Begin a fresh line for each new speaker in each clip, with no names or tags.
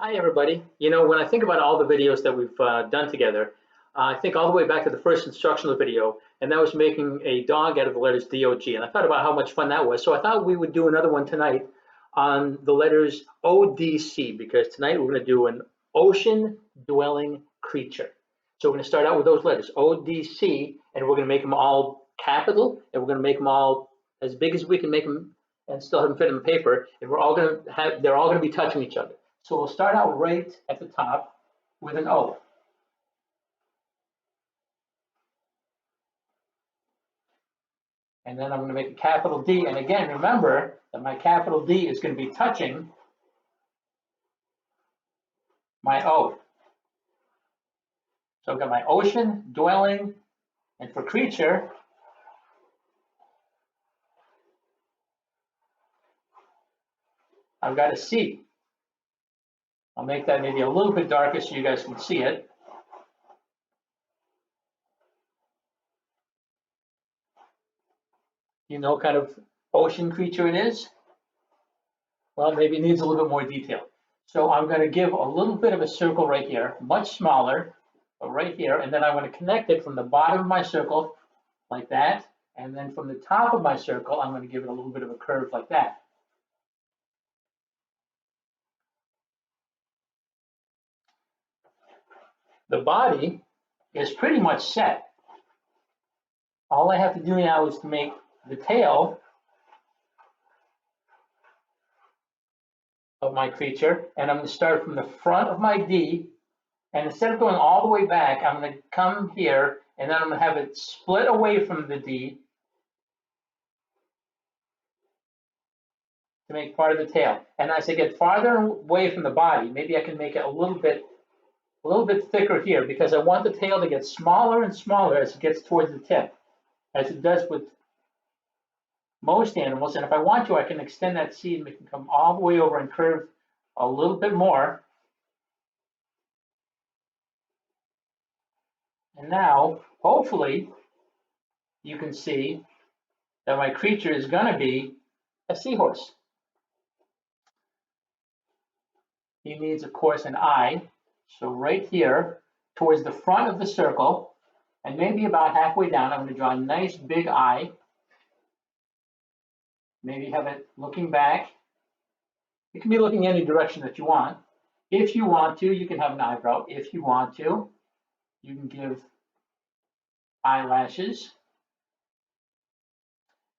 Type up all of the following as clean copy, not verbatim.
Hi, everybody. You know, when I think about all the videos that we've done together, I think all the way back to the first instructional video, and that was making a dog out of the letters D-O-G. And I thought about how much fun that was. So I thought we would do another one tonight on the letters O-D-C, because tonight we're going to do an ocean-dwelling creature. So we're going to start out with those letters, O-D-C, and we're going to make them all capital, and we're going to make them all as big as we can make them and still have them fit in the paper. And we're all going to have, they're all going to be touching each other. So we'll start out right at the top with an O. And then I'm going to make a capital D. And again, remember that my capital D is going to be touching my O. So I've got my ocean, dwelling, and for creature, I've got a C. I'll make that maybe a little bit darker so you guys can see it. You know what kind of ocean creature it is? Well, maybe it needs a little bit more detail. So I'm going to give a little bit of a circle right here, much smaller, but right here, and then I'm going to connect it from the bottom of my circle like that, and then from the top of my circle, I'm going to give it a little bit of a curve like that. The body is pretty much set. All I have to do now is to make the tail of my creature, and I'm going to start from the front of my D, and instead of going all the way back, I'm going to come here, and then I'm going to have it split away from the D to make part of the tail. And as I get farther away from the body, maybe I can make it a little bit thicker here, because I want the tail to get smaller and smaller as it gets towards the tip, as it does with most animals. And if I want to, I can extend that C and make it come all the way over and curve a little bit more. And now, hopefully, you can see that my creature is going to be a seahorse. He needs, of course, an eye. So right here, towards the front of the circle, and maybe about halfway down, I'm going to draw a nice big eye. Maybe have it looking back. It can be looking any direction that you want. If you want to, you can have an eyebrow. If you want to, you can give eyelashes.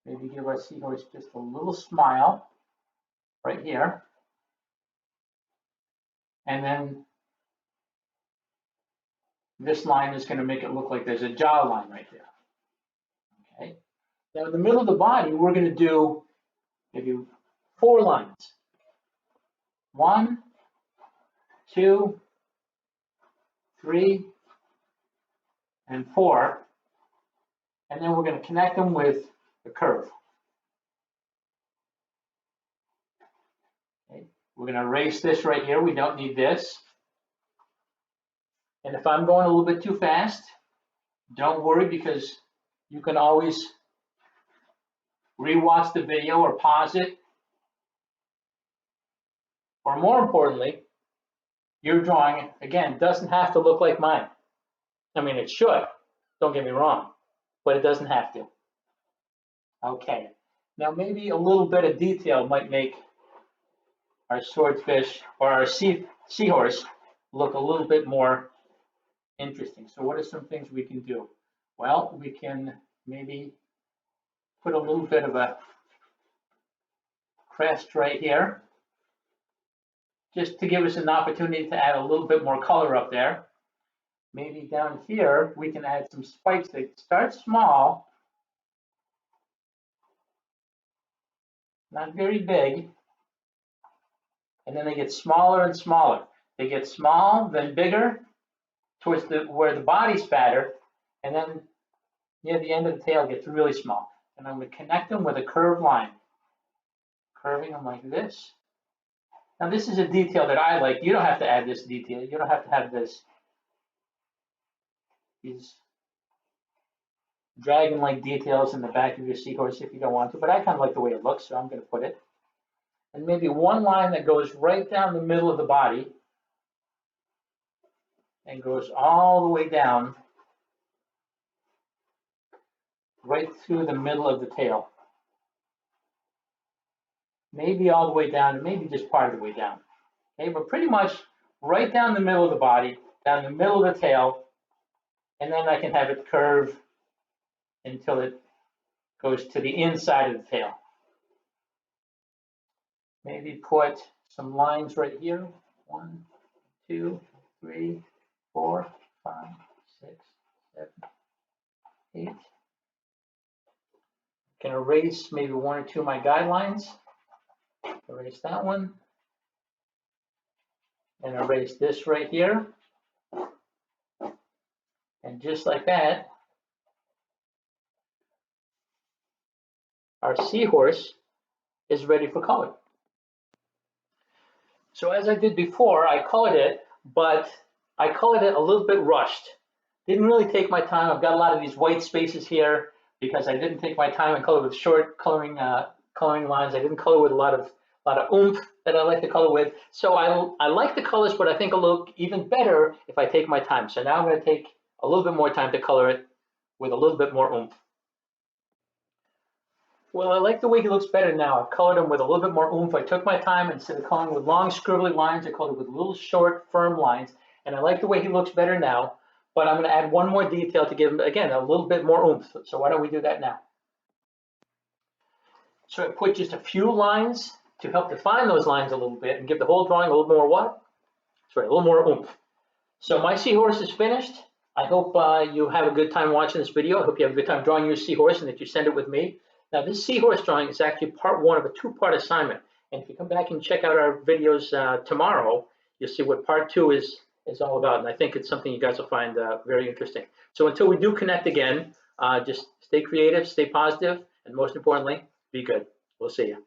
Maybe give our seahorse just a little smile right here. And then this line is going to make it look like there's a jawline right there. Okay. Now in the middle of the body, we're going to do maybe 4 lines. 1, 2, 3, and 4. And then we're going to connect them with a curve. Okay. We're going to erase this right here. We don't need this. And if I'm going a little bit too fast, don't worry, because you can always rewatch the video or pause it. Or more importantly, your drawing, again, doesn't have to look like mine. I mean, it should, don't get me wrong, but it doesn't have to. Okay, now maybe a little bit of detail might make our swordfish or our seahorse look a little bit more interesting. So what are some things we can do? Well, we can maybe put a little bit of a crest right here, just to give us an opportunity to add a little bit more color up there. Maybe down here, we can add some spikes that start small, not very big, and then they get smaller and smaller. They get small, then bigger, towards where the body's fatter, and then near the end of the tail it gets really small. And I'm going to connect them with a curved line, curving them like this. Now this is a detail that I like. You don't have to add this detail. You don't have to have these dragon-like details in the back of your seahorse if you don't want to, but I kind of like the way it looks, so I'm going to put it. And maybe one line that goes right down the middle of the body, and goes all the way down, right through the middle of the tail. Maybe all the way down, and maybe just part of the way down. Okay, but pretty much right down the middle of the body, down the middle of the tail, and then I can have it curve until it goes to the inside of the tail. Maybe put some lines right here. 1, 2, 3, 4, 5, 6, 7, 8. Can erase maybe 1 or 2 of my guidelines. Erase that one. And erase this right here. And just like that, our seahorse is ready for color. So as I did before, I colored it, but I colored it a little bit rushed. Didn't really take my time. I've got a lot of these white spaces here because I didn't take my time and color with short coloring lines. I didn't color with a lot of oomph that I like to color with. So I like the colors, but I think it'll look even better if I take my time. So now I'm going to take a little bit more time to color it with a little bit more oomph. Well, I like the way he looks better now. I've colored him with a little bit more oomph. I took my time. Instead of coloring with long scribbly lines, I colored with little short firm lines. And I like the way he looks better now. But I'm going to add one more detail to give him, again, a little bit more oomph. So why don't we do that now? So I put just a few lines to help define those lines a little bit and give the whole drawing a little more what? Sorry, a little more oomph. So my seahorse is finished. I hope you have a good time watching this video. I hope you have a good time drawing your seahorse and that you send it with me. Now this seahorse drawing is actually part 1 of a 2-part assignment. And if you come back and check out our videos tomorrow, you'll see what part 2 is all about. And I think it's something you guys will find very interesting. So until we do connect again, just stay creative, stay positive, and most importantly, be good. We'll see you.